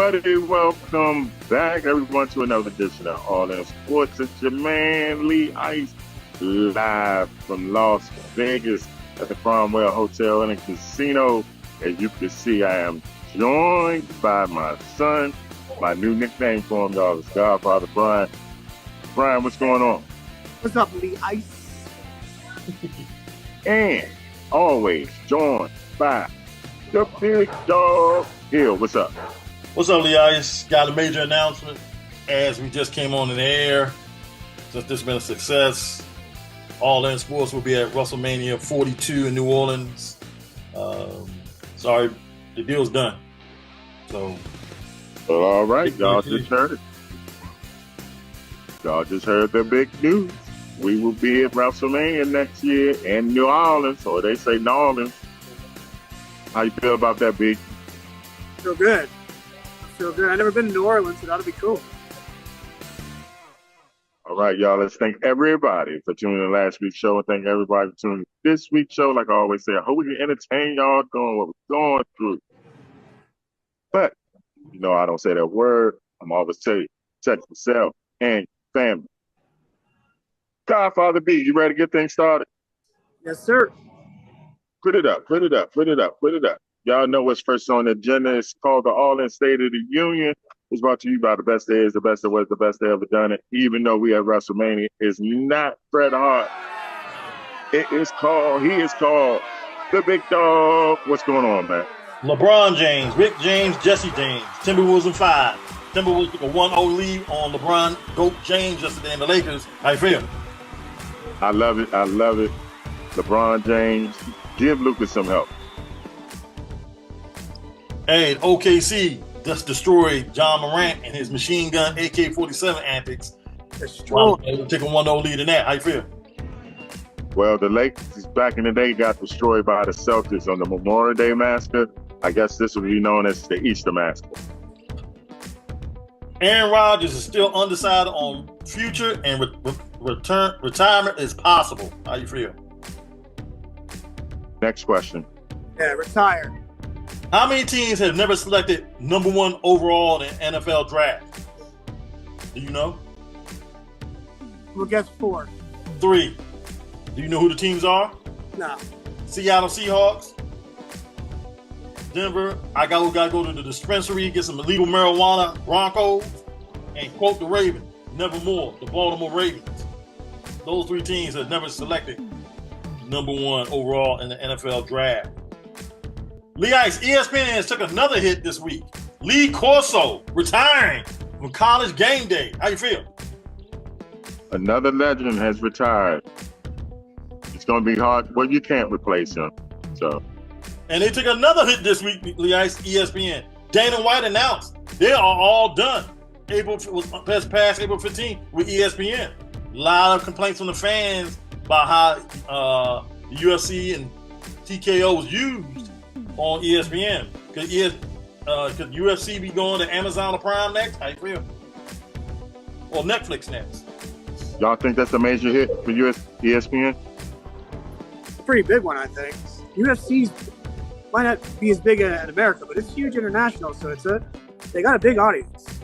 everybody. Welcome back, everyone, to another edition of All In Sports. It's your man, Lee Ice, live from Las Vegas at the Cromwell Hotel and Casino. As you can see, I am joined by my son. My new nickname for him, y'all, is Godfather Brian. Brian, what's going on? What's up, Lee Ice? And always joined by the big dog, Hill. What's up? What's up, Lee Ice? Got a major announcement as we just came on in the air. Since this has been a success, All In Sports will be at Wrestlemania 42 in New Orleans. Sorry, the deal's done. So, all right, y'all just heard it. Y'all just heard the big news. We will be at WrestleMania next year in New Orleans, or they say New Orleans. How you feel about that, Big? Feel good. I've never been to New Orleans, so that'll be cool. All right, y'all. Let's thank everybody for tuning in last week's show, and thank everybody for tuning in this week's show. Like I always say, I hope we can entertain y'all doing what we're going through. But you know, I don't say that word. I'm always tell you, check yourself and family. Godfather B, you ready to get things started? Yes, sir. Put it up. Y'all know what's first on the agenda. It's called the All In State of the Union. It's brought to you by the best there is, the best there was, the best they ever done it. Even though we have WrestleMania, it's not Bret Hart. He is called the Big Dog. What's going on, man? LeBron James, Rick James, Jesse James, Timberwolves in 5. Timberwolves took a 1-0 lead on LeBron Goat James yesterday in the Lakers. How you feel? I love it. LeBron James, give Lucas some help. Hey, OKC just destroyed John Morant and his machine gun AK-47 antics. Destroyed. Taking 1-0 lead in that. How you feel? Well, the Lakers back in the day got destroyed by the Celtics on the Memorial Day Massacre. I guess this will be known as the Easter Massacre. Aaron Rodgers is still undecided on future and retirement is possible. How you feel? Next question. Yeah, retire. How many teams have never selected number 1 overall in the NFL draft? Do you know? We'll guess 4. 3. Do you know who the teams are? No. Seattle Seahawks, Denver. I gotta go to the dispensary, get some illegal marijuana, Broncos, and quote the Ravens, nevermore, the Baltimore Ravens. Those 3 teams have never selected number 1 overall in the NFL draft. Lee Ice, ESPN has took another hit this week. Lee Corso retiring from College Game Day. How you feel? Another legend has retired. It's going to be hard. Well, you can't replace him. So. And they took another hit this week, Lee Ice, ESPN. Dana White announced they are all done. Past April 15th with ESPN. A lot of complaints from the fans about how the UFC and TKO was used on ESPN. Could UFC be going to Amazon or Prime next? How you feel? Or Netflix next? Y'all think that's a major hit for ESPN? It's a pretty big one, I think. UFC might not be as big in America, but it's huge international, so they got a big audience.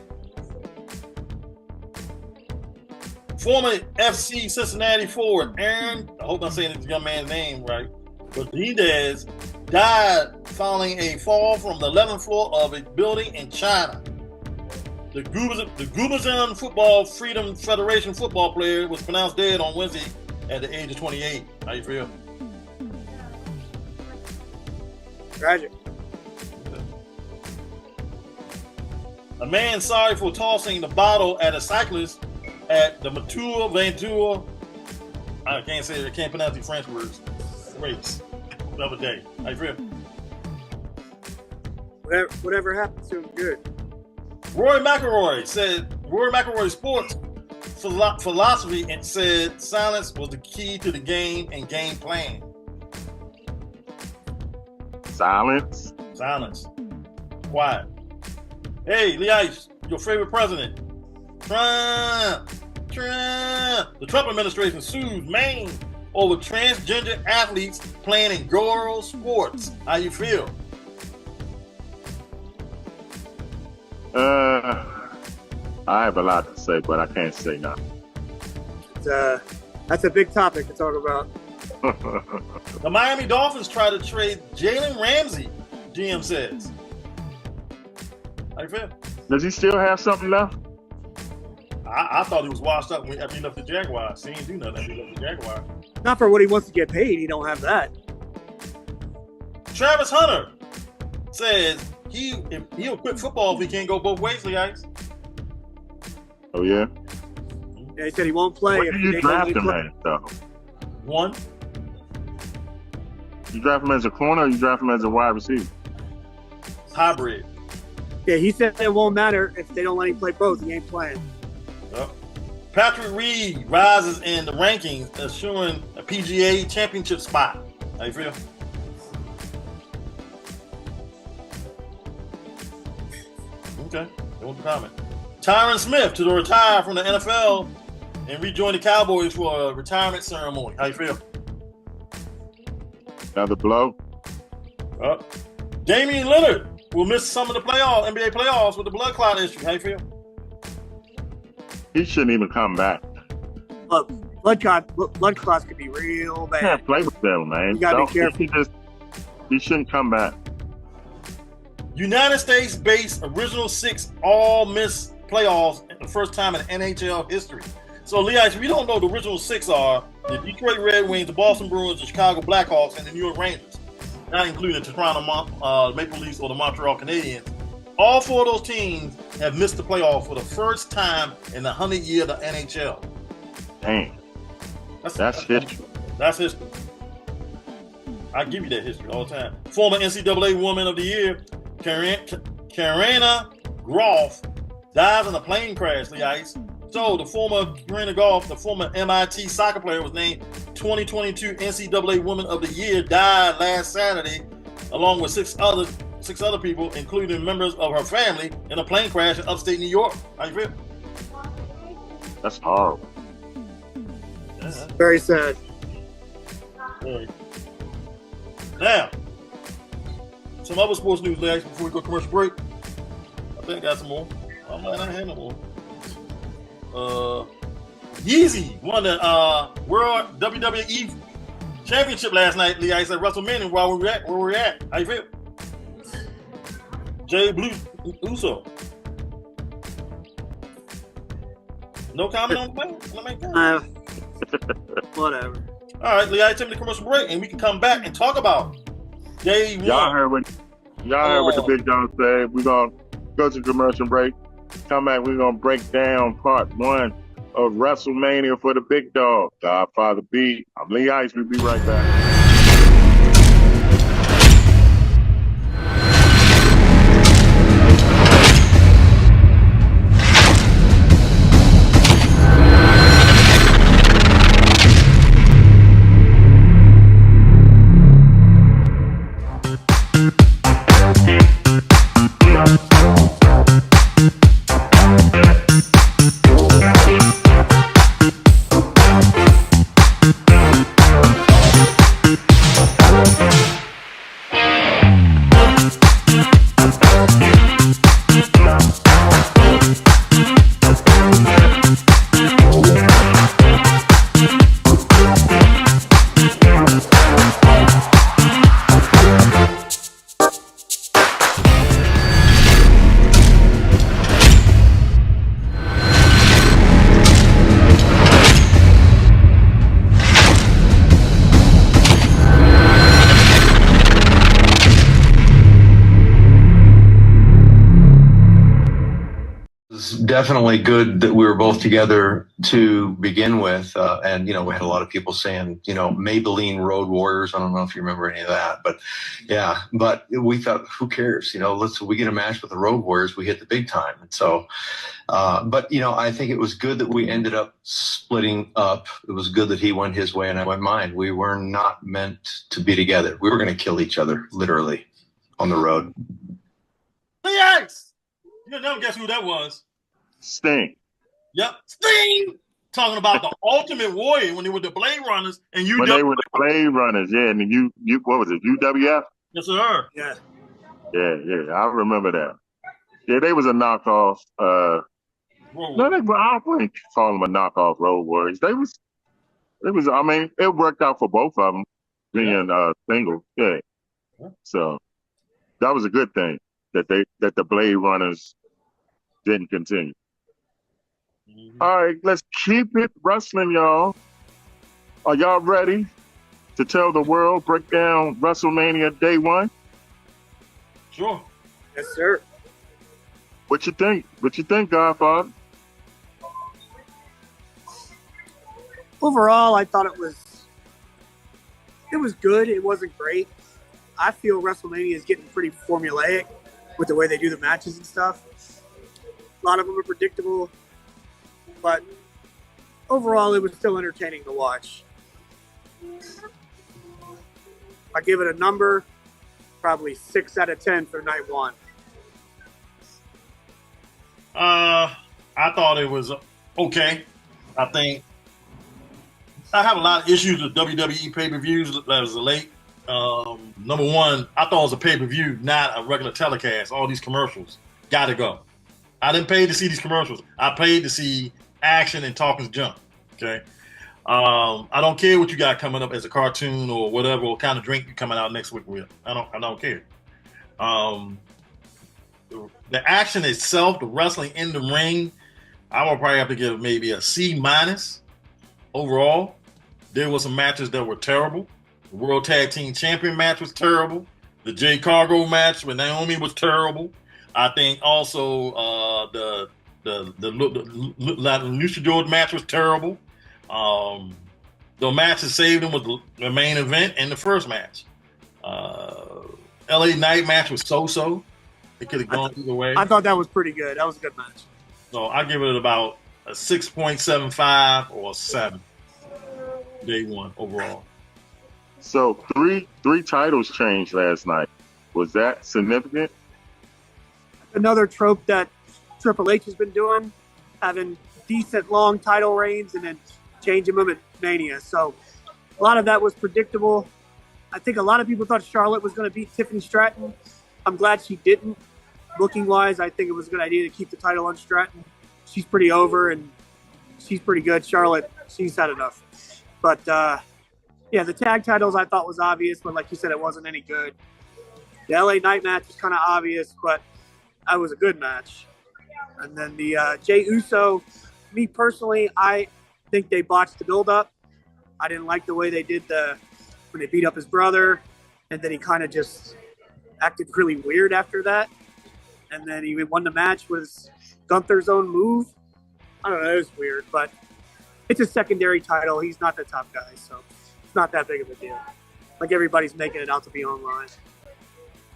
Former FC Cincinnati forward Aaron, I hope I'm saying this young man's name right, but Diaz died following a fall from the 11th floor of a building in China. The Gubazan Football Freedom Federation football player was pronounced dead on Wednesday at the age of 28. How you feel? Tragic. A man sorry for tossing the bottle at a cyclist at the Ventura. I can't say it. I can't pronounce the French words. Race. The other day. How you feel? Whatever happened to him, good. Rory McIlroy sports philosophy and said silence was the key to the game and game plan. Silence. Quiet. Hey, Lee Ice, your favorite president. Trump. The Trump administration sues Maine over transgender athletes playing in girls' sports. How you feel? I have a lot to say, but I can't say nothing. That's a big topic to talk about. The Miami Dolphins try to trade Jalen Ramsey, GM says. How you feel? Does he still have something left? I thought he was washed up after he left the Jaguars. He didn't do nothing after he left the Jaguars. Not for what he wants to get paid. He don't have that. Travis Hunter says he'll quit football if he can't go both ways, Lee Ice. Oh, yeah? Yeah, he said he won't play. What did you draft him as, though? One. You draft him as a corner or you draft him as a wide receiver? Hybrid. Yeah, he said it won't matter if they don't let him play both. He ain't playing. Yep. Patrick Reed rises in the rankings, assuring a PGA championship spot. How you feel? Okay, no comment. Tyron Smith to retire from the NFL and rejoin the Cowboys for a retirement ceremony. How you feel? Another blow? Damian Lillard will miss some of the NBA playoffs with the blood clot issue. How you feel? He shouldn't even come back. Look, blood clots could be real bad. Can't play with them, man. You gotta be careful. He shouldn't come back. United States-based original six all miss playoffs the first time in NHL history. So, Lee Ice, we don't know the original six are the Detroit Red Wings, the Boston Bruins, the Chicago Blackhawks, and the New York Rangers, not including the Toronto Maple Leafs or the Montreal Canadiens. All four of those teams have missed the playoffs for the first time in the 100 year of the NHL. Dang. That's history. That's history. I give you that history all the time. Former NCAA Woman of the Year, Karina Groff, dies in a plane crash, Lee Ice. So the former Karina Groff, the former MIT soccer player, was named 2022 NCAA Woman of the Year, died last Saturday, along with six other people, including members of her family, in a plane crash in upstate New York. How you feel? That's horrible. Yeah. Very sad. Now, some other sports news, Lex, before we go commercial break. I think I got some more. I might not have no more. Yeezy won the World WWE Championship last night, Lee Ice, at WrestleMania where we're at. How you feel? Jay Blue Uso. No comment on that? Whatever. All right, Lee, I take the commercial break, and we can come back and talk about day one. Y'all heard what the big dog said. We're gonna go to commercial break. Come back. We're gonna break down part one of WrestleMania for the big dog. Godfather B. I'm Lee Ice. We'll be right back. Definitely good that we were both together to begin with. And, we had a lot of people saying, Maybelline Road Warriors. I don't know if you remember any of that, but yeah, but we thought, who cares? We get a match with the Road Warriors, we hit the big time. And so, but I think it was good that we ended up splitting up. It was good that he went his way and I went mine. We were not meant to be together. We were going to kill each other, literally, on the road. Yes! You never guess who that was. Sting. Yep, Sting. Talking about the Ultimate Warrior when they were the Blade Runners and you. When they were the Blade Runners, yeah, and you what was it? UWF. Yes, sir. Yeah. Yeah. I remember that. Yeah, they was a knockoff. Road No, Warriors. I wouldn't call them a knockoff Road Warriors. It was. I mean, it worked out for both of them Yeah. being single. Yeah. Yeah. So that was a good thing that the Blade Runners didn't continue. Mhm. All right, let's keep it wrestling, y'all. Are y'all ready to tell the world, break down WrestleMania Day 1? Sure. Yes, sir. What you think? What you think, Godfather? Overall, I thought it was good. It wasn't great. I feel WrestleMania is getting pretty formulaic with the way they do the matches and stuff. A lot of them are predictable, but overall, it was still entertaining to watch. I give it a number, probably 6 out of 10 for night 1. I thought it was okay. I think I have a lot of issues with WWE pay-per-views that was late. Number one, I thought it was a pay-per-view, not a regular telecast. All these commercials got to go. I didn't pay to see these commercials. I paid to see action and talking junk. Okay. I don't care what you got coming up as a cartoon or whatever, what kind of drink you coming out next week with. I don't care. The action itself, the wrestling in the ring, I would probably have to give maybe a C- overall. There were some matches that were terrible. The World Tag Team Champion match was terrible. The Jay Cargo match with Naomi was terrible. I think also the Lucha Jordan match was terrible. The match that saved him was the main event and the first match. LA Knight match was so-so. It could have gone either way. I thought that was pretty good. That was a good match. So I give it about a 6.75 or a 7. Day 1 overall. So three titles changed last night. Was that significant? Another trope that Triple H has been doing, having decent long title reigns and then changing them at Mania. So a lot of that was predictable. I think a lot of people thought Charlotte was going to beat Tiffany Stratton. I'm glad she didn't. Looking wise, I think it was a good idea to keep the title on Stratton. She's pretty over and she's pretty good. Charlotte, she's had enough. But yeah, the tag titles I thought was obvious, but like you said, it wasn't any good. The LA Knight match was kind of obvious, but that was a good match. And then the Jey Uso, me personally, I think they botched the build-up. I didn't like the way they did when they beat up his brother, and then he kind of just acted really weird after that. And then he won the match with Gunther's own move. I don't know, it was weird, but it's a secondary title. He's not the top guy, so it's not that big of a deal. Like everybody's making it out to be online.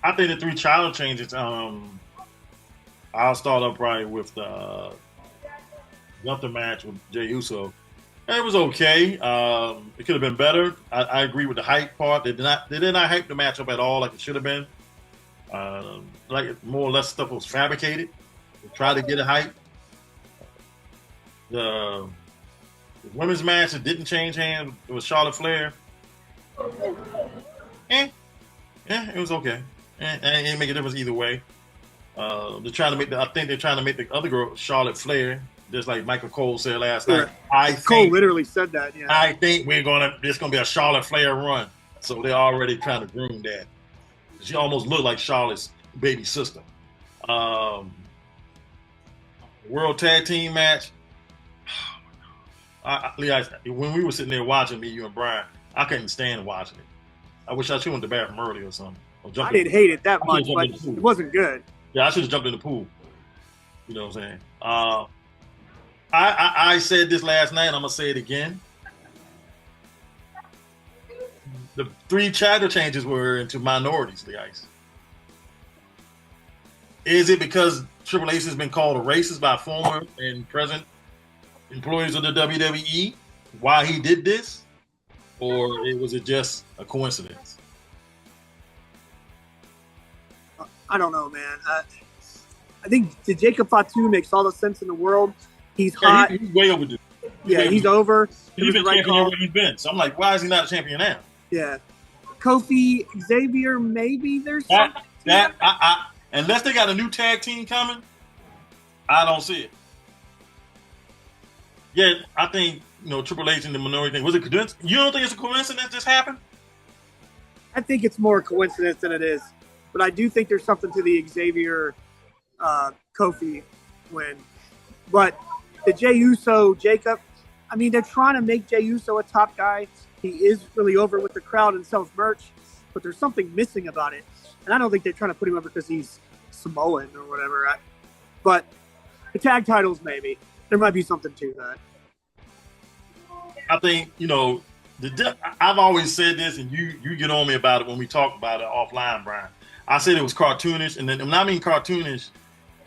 I think the 3 title changes. I'll start up probably with the Gunther match with Jey Uso. It was okay. It could have been better. I agree with the hype part. They did not hype the match up at all like it should have been. Like more or less stuff was fabricated. They tried to get a hype. The women's match, it didn't change hands. It was Charlotte Flair. Yeah, it was okay. It didn't make a difference either way. I think they're trying to make the other girl Charlotte Flair, just like Michael Cole said last night. Cole literally said that. Yeah. I think there's gonna be a Charlotte Flair run, so they're already trying to groom that. She almost looked like Charlotte's baby sister. World Tag Team match. When we were sitting there watching me, you and Brian, I couldn't stand watching it. I wish I should went to the bathroom early or something. I didn't hate it that much, but it wasn't good. Yeah, I should have jumped in the pool. You know what I'm saying? I said this last night, and I'm going to say it again. The 3 title changes were into minorities, the ice. Is it because Triple H has been called a racist by former and present employees of the WWE? Why he did this? Or was it just a coincidence? I don't know, man. I think the Jacob Fatu makes all the sense in the world. He's hot. He's way overdue. He's over. He's been champion everywhere he's been. So I'm like, why is he not a champion now? Yeah. Kofi, Xavier, maybe there's that unless they got a new tag team coming, I don't see it. Yeah, I think Triple H and the Minority thing was a coincidence. You don't think it's a coincidence this happened? I think it's more coincidence than it is, but I do think there's something to the Xavier Kofi win. But the Jey Uso Jacob, I mean, they're trying to make Jey Uso a top guy. He is really over with the crowd and sells merch, but there's something missing about it. And I don't think they're trying to put him over because he's Samoan or whatever. But the tag titles, maybe. There might be something to that. I think, I've always said this, and you get on me about it when we talk about it offline, Brian. I said it was cartoonish, and then when I mean cartoonish,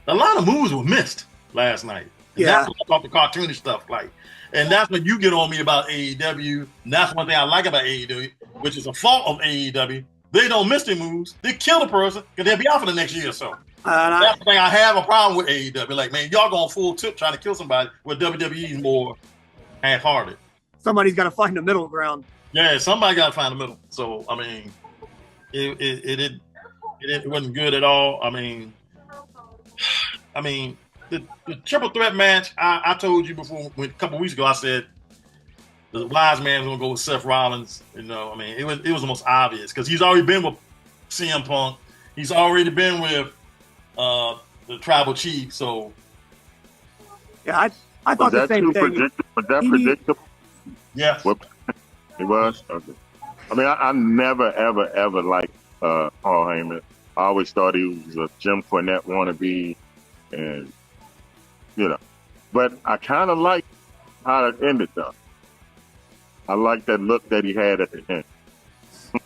a lot of moves were missed last night. And that's what I thought the cartoonish stuff like. And that's when you get on me about AEW. And that's one thing I like about AEW, which is a fault of AEW. They don't miss their moves. They kill the person because they'll be out for the next year or so. That's the thing I have a problem with AEW. Like, man, y'all going full tip trying to kill somebody, where WWE is more half-hearted. Somebody's got to find the middle ground. Yeah, somebody got to find the middle. So, I mean, it wasn't good at all. I mean, the triple threat match, I told you before, a couple weeks ago, I said the wise man was going to go with Seth Rollins. It was the most obvious because he's already been with CM Punk. He's already been with the Tribal Chief. So, yeah, I thought the same thing. Was that predictable? Yeah. It was? Okay. I mean, I never, ever liked Paul Heyman. I always thought he was a Jim Cornette wannabe, and, But I kind of like how it ended, though. I like that look that he had at the end. It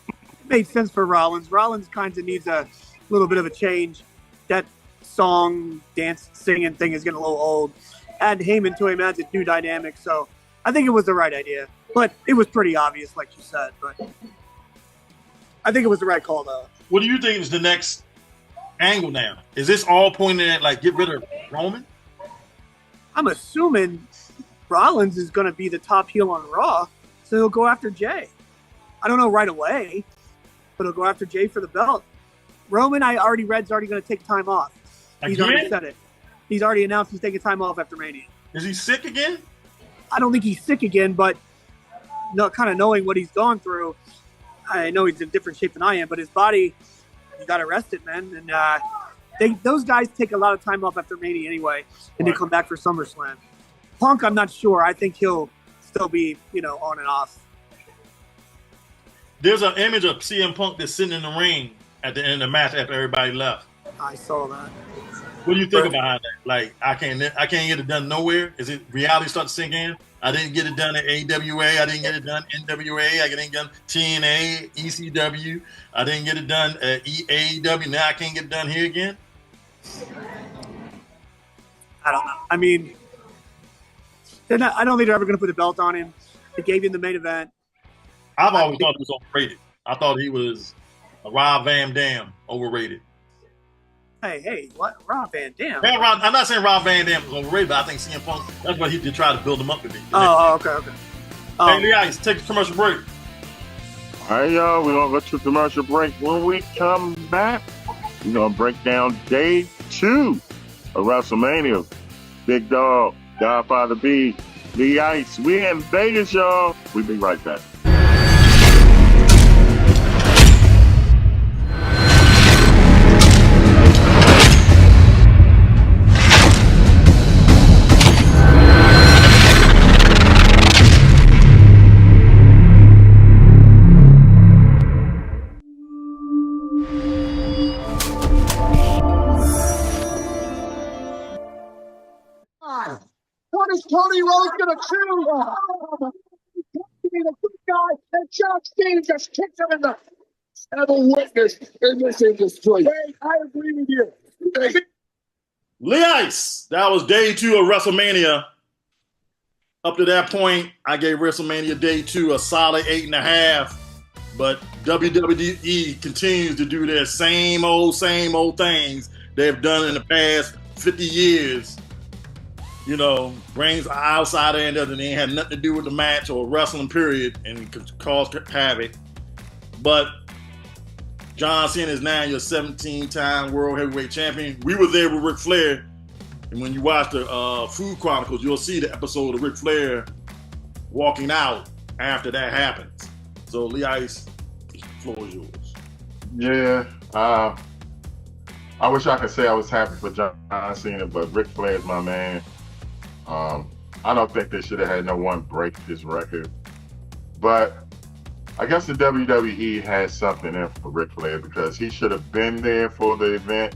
made sense for Rollins. Rollins kind of needs a little bit of a change. That song, dance, singing thing is getting a little old. Add Heyman to him adds a new dynamic, so I think it was the right idea. But it was pretty obvious, like you said. But I think it was the right call, though. What do you think is the next angle now? Is this all pointing at, like, get rid of Roman? I'm assuming Rollins is going to be the top heel on Raw, so he'll go after Jey. I don't know right away, but he'll go after Jey for the belt. Roman, I already read, is already going to take time off. He's already said it. He's already announced he's taking time off after Mania. Is he sick again? I don't think he's sick again, but kind of knowing what he's gone through, I know he's in different shape than I am, but his body, he got arrested, man. And those guys take a lot of time off after Mania anyway, and they come back for SummerSlam. Punk, I'm not sure. I think he'll still be, on and off. There's an image of CM Punk that's sitting in the ring at the end of the match after everybody left. I saw that. What do you think about that? Like, I can't get it done nowhere. Is it reality starting to sink in? I didn't get it done at AWA. I didn't get it done NWA. I didn't get it done TNA, ECW. I didn't get it done at AEW. Now I can't get it done here again. I don't know. I mean, I don't think they're ever going to put a belt on him. They gave him the main event. I've always thought he was overrated. I thought he was a Rob Van Dam overrated. Hey, what? Rob Van Dam? I'm not saying Rob Van Dam was overrated, but I think CM Punk, that's what he did try to build him up to be. Okay. Hey, Lee Ice, take a commercial break. All right, y'all, we're going to go to a commercial break. When we come back, we're going to break down day 2 of WrestleMania. Big Dog, Godfather B, Lee Ice. We in Vegas, y'all. We'll be right back. What is Tony Rose gonna do? Being a good guy, and John Cena just kicked him in the. Have a witness in this industry. Hey, I agree with you. Lee Ice, that was day 2 of WrestleMania. Up to that point, I gave WrestleMania day 2 a solid 8.5. But WWE continues to do their same old things they've done in the past 50 years. Brings an outsider in there that ain't had nothing to do with the match or wrestling period and could cause havoc. But John Cena is now your 17-time World Heavyweight Champion. We were there with Ric Flair, and when you watch the Food Chronicles, you'll see the episode of Ric Flair walking out after that happens. So, Lee Ice, the floor is yours. Yeah, I wish I could say I was happy for John Cena, but Ric Flair is my man. I don't think they should have had no one break his record. But I guess the WWE has something in for Ric Flair because he should have been there for the event.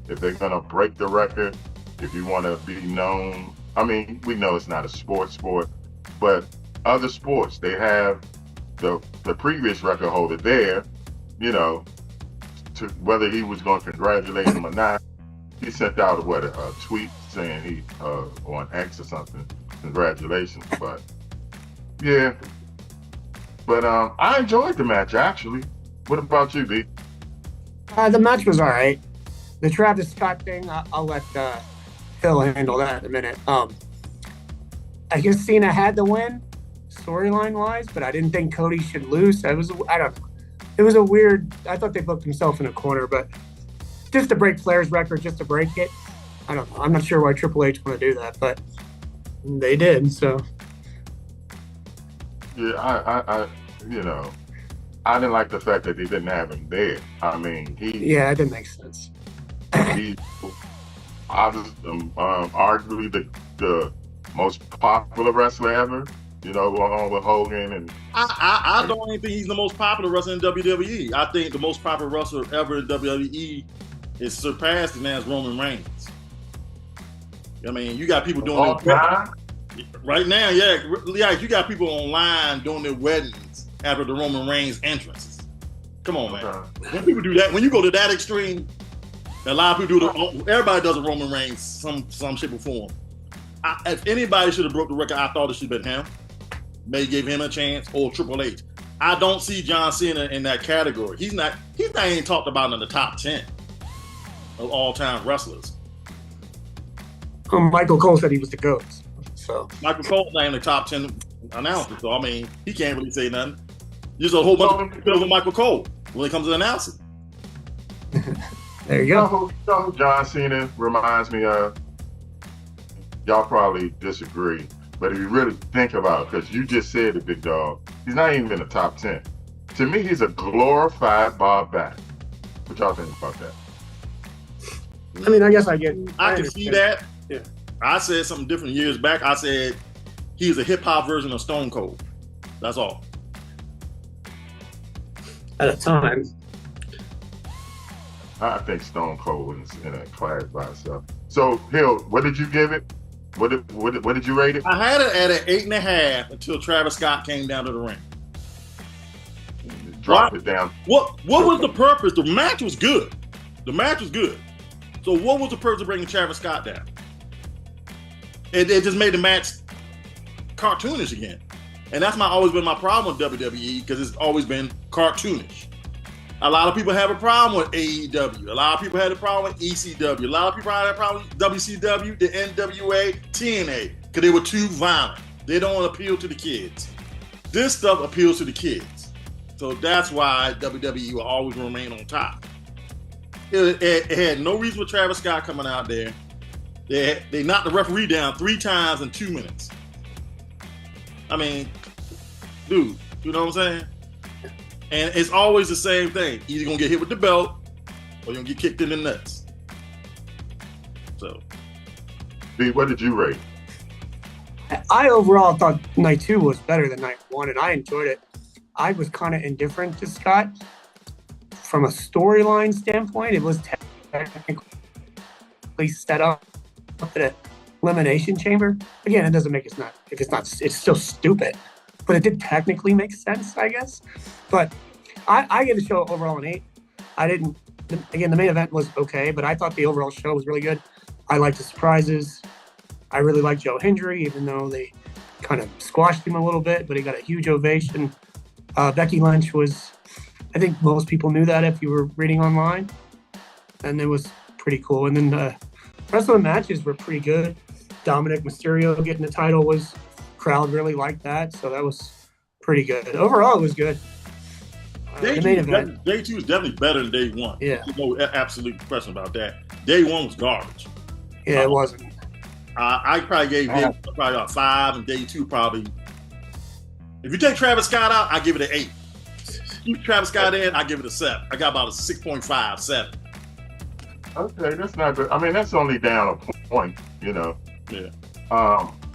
If they're going to break the record, if you want to be known. I mean, we know it's not a sport, but other sports, they have the previous record holder there, you know, to whether he was going to congratulate him or not. He sent out a tweet saying he on X or something, congratulations. But yeah, but I enjoyed the match actually. What about you, B? The match was all right. The Travis Scott thing, I'll let Phil handle that in a minute. I guess Cena had the win storyline wise, but I didn't think Cody should lose. I don't know. It was a weird. I thought they booked himself in a corner, but just to break Flair's record, just to break it, I don't know. I'm not sure why Triple H want to do that, but they did. So yeah, I I didn't like the fact that they didn't have him there. I mean, it didn't make sense. He's arguably the most popular wrestler ever. You know, along with Hogan and I don't even think he's the most popular wrestler in WWE. I think the most popular wrestler ever in WWE is surpassed and that's Roman Reigns. I mean, you got people doing their right now. Yeah, you got people online doing their weddings after the Roman Reigns entrances. Come on, man. When people do that, when you go to that extreme, a lot of people do. Everybody does a Roman Reigns some shape or form. If anybody should have broke the record, I thought it should have been him. May give him a chance, or Triple H. I don't see John Cena in that category. He's not even talked about in the top 10 of all-time wrestlers. Michael Cole said he was the GOAT. So Michael Cole's not in the top 10 announcers, so I mean, he can't really say nothing. There's a whole bunch of people with Michael Cole when it comes to announcing. There you go. John Cena reminds me of, y'all probably disagree, but if you really think about it, because you just said it, Big Dog, he's not even in the top 10. To me, he's a glorified Bob Backlund. What y'all think about that? I mean, I guess I can see that. Yeah. I said something different years back. I said he's a hip-hop version of Stone Cold. That's all. At a time. I think Stone Cold is in a class by itself. So, Hill, what did you give it? What did you rate it? I had it at an 8.5 until Travis Scott came down to the ring. Dropped it down. What was the purpose? The match was good. So what was the purpose of bringing Travis Scott down? It just made the match cartoonish again. And that's always been my problem with WWE, because it's always been cartoonish. A lot of people have a problem with AEW. A lot of people had a problem with ECW. A lot of people had a problem with WCW, the NWA, TNA, because they were too violent. They don't appeal to the kids. This stuff appeals to the kids. So that's why WWE will always remain on top. It had no reason for Travis Scott coming out there. They knocked the referee down 3 times in 2 minutes. I mean, dude, you know what I'm saying? And it's always the same thing. Either you're going to get hit with the belt or you're going to get kicked in the nuts. So. B, what did you rate? I overall thought night 2 was better than night 1, and I enjoyed it. I was kind of indifferent to Scott. From a storyline standpoint, it was technically set up at an elimination chamber. Again, it doesn't make it's still stupid. But it did technically make sense, I guess. But I gave the show overall an 8. Again, the main event was okay, but I thought the overall show was really good. I liked the surprises. I really liked Joe Hendry, even though they kind of squashed him a little bit, but he got a huge ovation. Becky Lynch was, I think most people knew that if you were reading online. And it was pretty cool. And then the rest of the matches were pretty good. Dominic Mysterio getting the title crowd really liked that. So that was pretty good. Overall, it was good. Day the main event. day 2 is definitely better than day 1. Yeah. There's no absolute question about that. Day 1 was garbage. Yeah, it wasn't. I probably gave day probably about 5, and day 2 probably. If you take Travis Scott out, I give it an 8. Keep Travis Scott in, I give it a 7. I got about a 6.5, 7. Okay, that's not good. I mean, that's only down a point, you know. Yeah.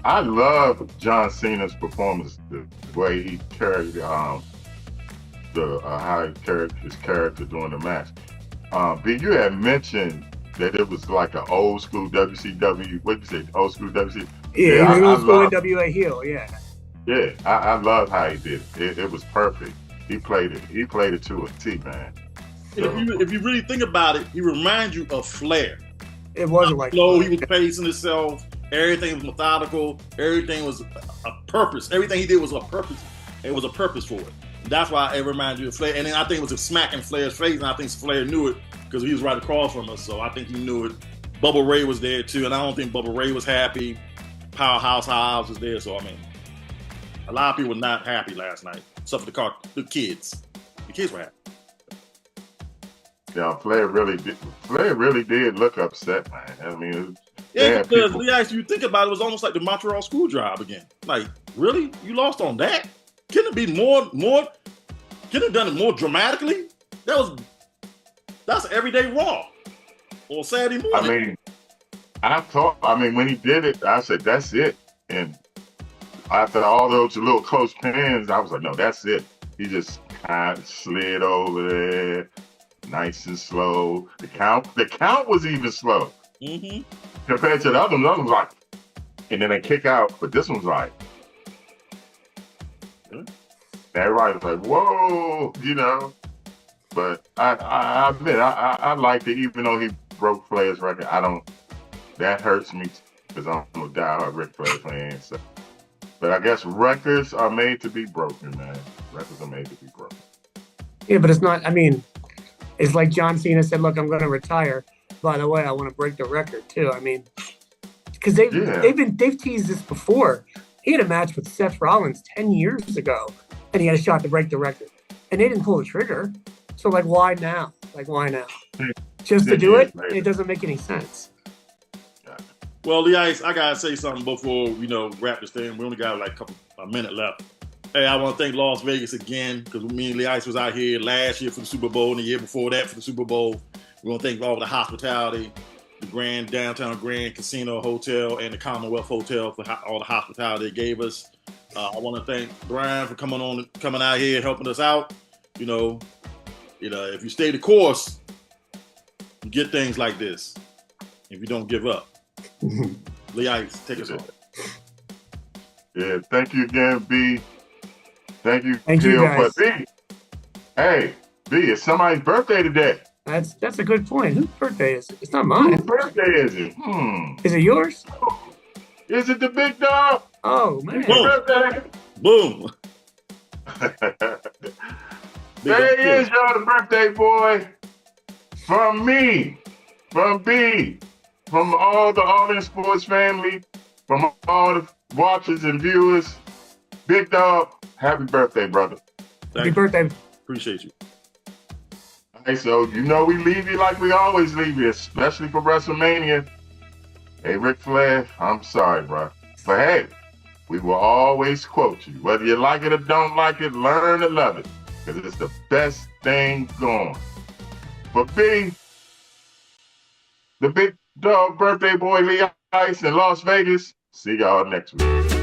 I love John Cena's performance, the way he carried how he carried his character during the match. But you had mentioned that it was like an old school WCW. What did you say? Old school WCW. Yeah, he was old school NWA heel. Yeah. Yeah, I love how he did it. It was perfect. He played it. He played it to a T, man. So, if you really think about it, he reminds you of Flair. It wasn't like slow. He was pacing himself. Everything was methodical. Everything was a purpose. Everything he did was a purpose. It was a purpose for it. That's why it reminds you of Flair. And then I think it was a smack in Flair's face, and I think Flair knew it because he was right across from us. So I think he knew it. Bubba Ray was there too, and I don't think Bubba Ray was happy. Powerhouse Hobbs was there, so I mean, a lot of people were not happy last night, except for the kids. The kids were happy. Yeah, Flair really did look upset, man. I mean, yeah, because Leon, you think about it, it was almost like the Montreal school job again. Like, really? You lost on that? Couldn't it be more? Couldn't have done it more dramatically? That's everyday Raw or Saturday morning. I mean, when he did it, I said, that's it. And after all those little close pins, I was like, no, that's it. He just kind of slid over there, nice and slow. The count was even slow. Mm-hmm. Compared to the other one, was like, and then they kick out, but this one's like, everybody's like, whoa, you know. But I admit, I liked it, even though he broke Flair's record. That hurts me because I'm a diehard Ric Flair fan. So. But I guess records are made to be broken, man. Records are made to be broken. Yeah, but it's not, I mean, it's like John Cena said, look, I'm going to retire. By the way, I want to break the record too. I mean, because they've teased this before. He had a match with Seth Rollins 10 years ago, and he had a shot to break the record, and they didn't pull the trigger. So, like, why now? Just to do it? It doesn't make any sense. Well, Lee Ice, I gotta say something before wrap this thing. We only got like a minute left. Hey, I want to thank Las Vegas again because me and Lee Ice was out here last year for the Super Bowl and the year before that for the Super Bowl. We want to thank all the hospitality, the Downtown Grand Casino Hotel and the Commonwealth Hotel for all the hospitality they gave us. I want to thank Brian for coming out here and helping us out. If you stay the course, you get things like this. If you don't give up. Lee Ice, take us home. Yeah, thank you again, B. Thank you, guys. But B, hey, B, it's somebody's birthday today. That's a good point. Whose birthday is it? It's not mine. Whose birthday is it? Is it yours? Is it the big dog? Oh, man. Boom. There he is, y'all, the birthday boy. From me, from B, from all the All In Sports family, from all the watchers and viewers. Big dog, happy birthday, brother. Happy birthday. Appreciate you. All right, so we leave you like we always leave you, especially for WrestleMania. Hey, Ric Flair, I'm sorry, bro. But hey, we will always quote you. Whether you like it or don't like it, learn to love it. Because it's the best thing going. For B, the big dog birthday boy Lee Ice in Las Vegas, see y'all next week.